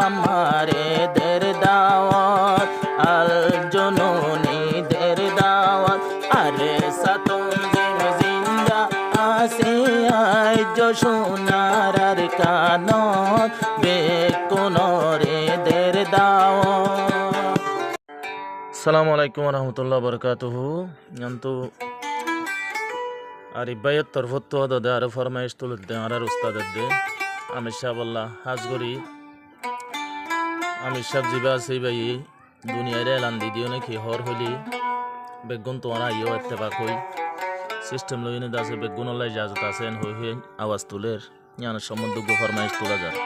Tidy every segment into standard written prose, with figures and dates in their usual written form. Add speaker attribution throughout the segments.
Speaker 1: আমারে দের দাওয়াত আল জননী দের দাওয়াত আরে সাতম দিন জিন্দা আসে আজ সোনার আর কানত বেকুনরে দের দাওয়াত। আসসালামু আলাইকুম রহমতুল্লাহ বরকাতুহু। কিন্তু আর ইব্বাইয়ের তরফত দে আর ফরমাইশ তুলুদ্দে আর উস্তাদের দে আমি শাহবল্লাহ হাজগরি আমি সব জিবা সেই বাই দুনিয়ার এলান দিদিও নাকি হর হলি বেগুন তোরা ইও এত্তেফাক হই সিস্টেম লইনে দাসে বেগুন লাই জাজত আছেন হই হই আওয়াজ তুলের ইয়ান সম্বন্ধ ফরমাইশ তোলা যায়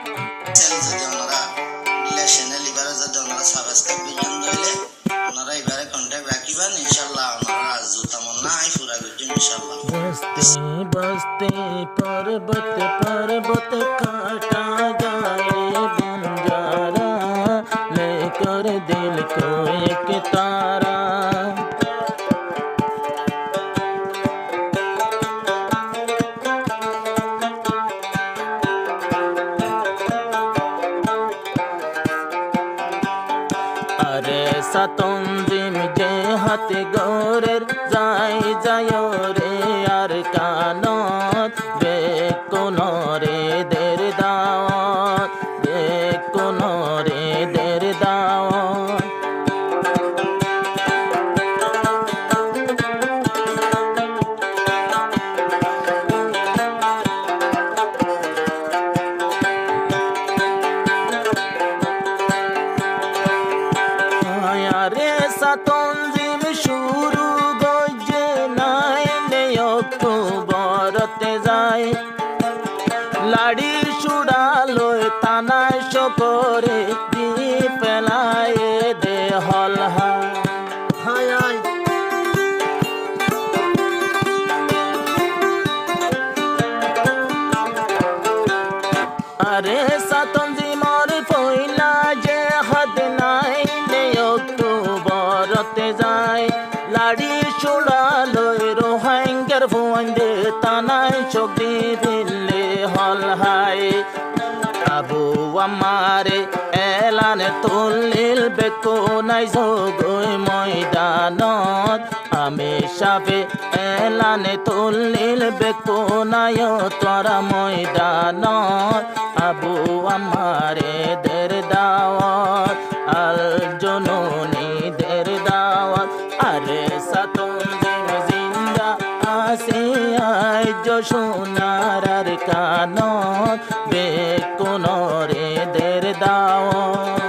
Speaker 1: बस्ते पर्वत पर्वत काटा जाए बंजारा लेकर दिल को एक तारा अरे सातम जिम जे हाथे गोरेर जाय जाय रे আর কানত বেকুনরে দের দাওয়াত বেকুনরে দের দাওয়াত। আরে সাতম জিম শুরু গজে নাই অক্টোবরতে যায় লাড়ি সুড়ালয় তানায় শকরে দি পেলায় দে হল হায় আরে সাতম জিমর পয়লা যে হাত নাই নে অক্টোবরতে যায় লাড়ি সুড়ালয় রোহাঙ্গের ভুয়ান্দে তানায় চোখ দিলে হল হায় আবু আমারে এলানে তুলিল বেকুনাই যোগই ময়দানত আমি সাবে এলানে তুলিল বেকুনায় তোরা ময়দানত আবু আমারে দের দাওয়াত আল জননী দের দাওয়াত আরে সাতম দিন জিন্দা আসে আজ সোনার আর কানত বেকুনরে দের দাওয়াত।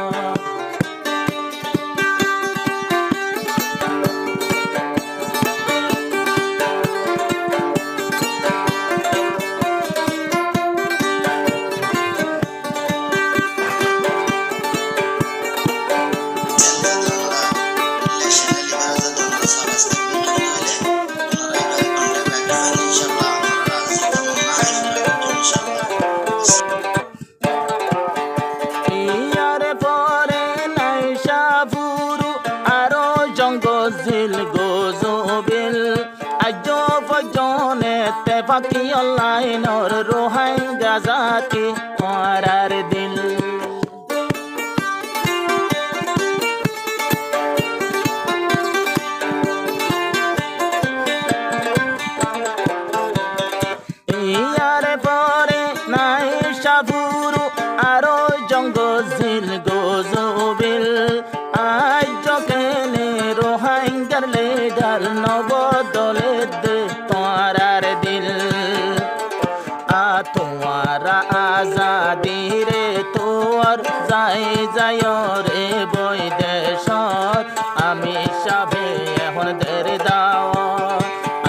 Speaker 1: গজিল গজবিল আজ পর্যনে তেফাকি অনলাইনর রোহাঙ্গা জাতি মারার দিল ইয়ার পরে নাই সাবুরু আরো জঙ্গজিল গজবিল আজ কেনে রোহাঙ্গার লেডার নবদলে দে তোমার দিল তোমারা আজাদি রে তোর যাই যায় রে বৈদেশত আমি সবে এখন দের দাওয়াত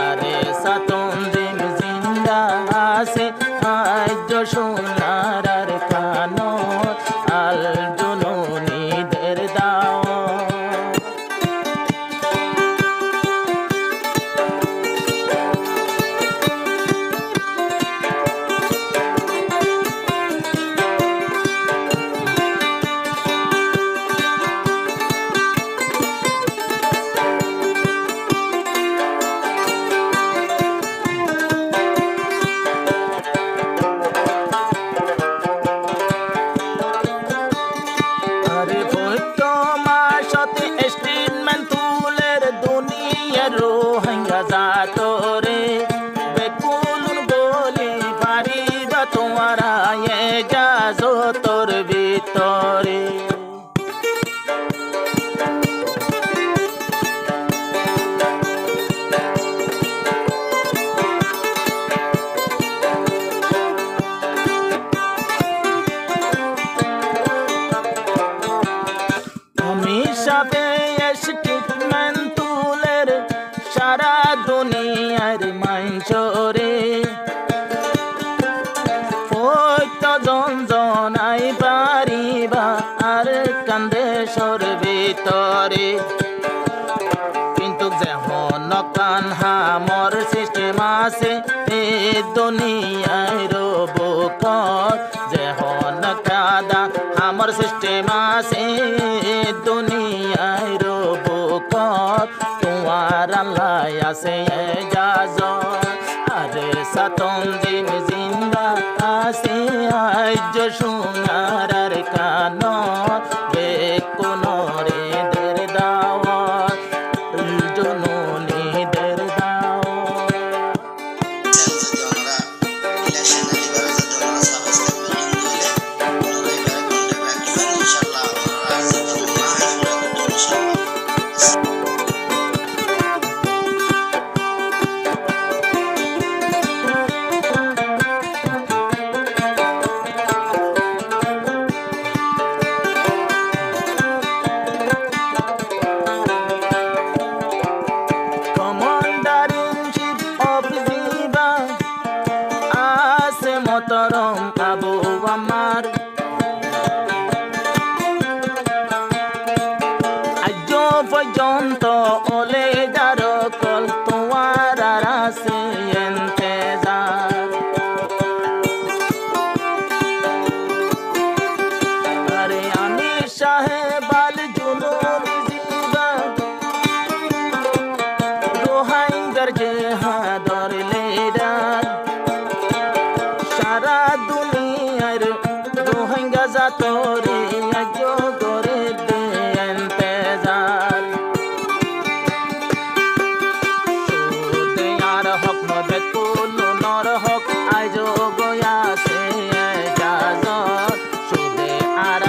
Speaker 1: আরে সাতম দিন জিন্দা আসে আজ সোনার আর কানত আল জননী দের দাওয়াত। আরে বৈদ্য মাসতে স্টেটমেন্ট তুলের দুনিয়ার রোহিঙ্গা জাতরে বেকুলুন বলি পারিবা তোমারা এ জাজতর ভিতরে স্টেটমেন্ট তুলের সারা দুনিয়ার মাঞ্চরে জন জনাই পারিবা আর কান্দেশর ভিতরে কিন্তু যেমন কানহা মর সিস্টেম আছে এ দুনিয়ায় রবক যেমন কাদা আমার সিস্টেম আছে দুনিয়ায় রবক তোমার আল্লাহ আছে এজাজ আরে সাতম দিন জিন্দা আছে আজ সোনার আর কান বেকুনরে দের দাওয়াত জননী দের দাওয়াত মতরম আবু আমার আজ পর্যন্ত ওলে যার কল তোমার আর আছে ইন্তেজার আরে আমি সাহেব আল জুনুব জিবা রোহিঙ্গার জেহাদর লিডার সারা দুনিয়ার রোহিঙ্গা জাতরে আজ করে দে ইন্তেজার সুদে আর হক নবে কুলু নর হক আজ গয়াছে এজাজত সুদে আর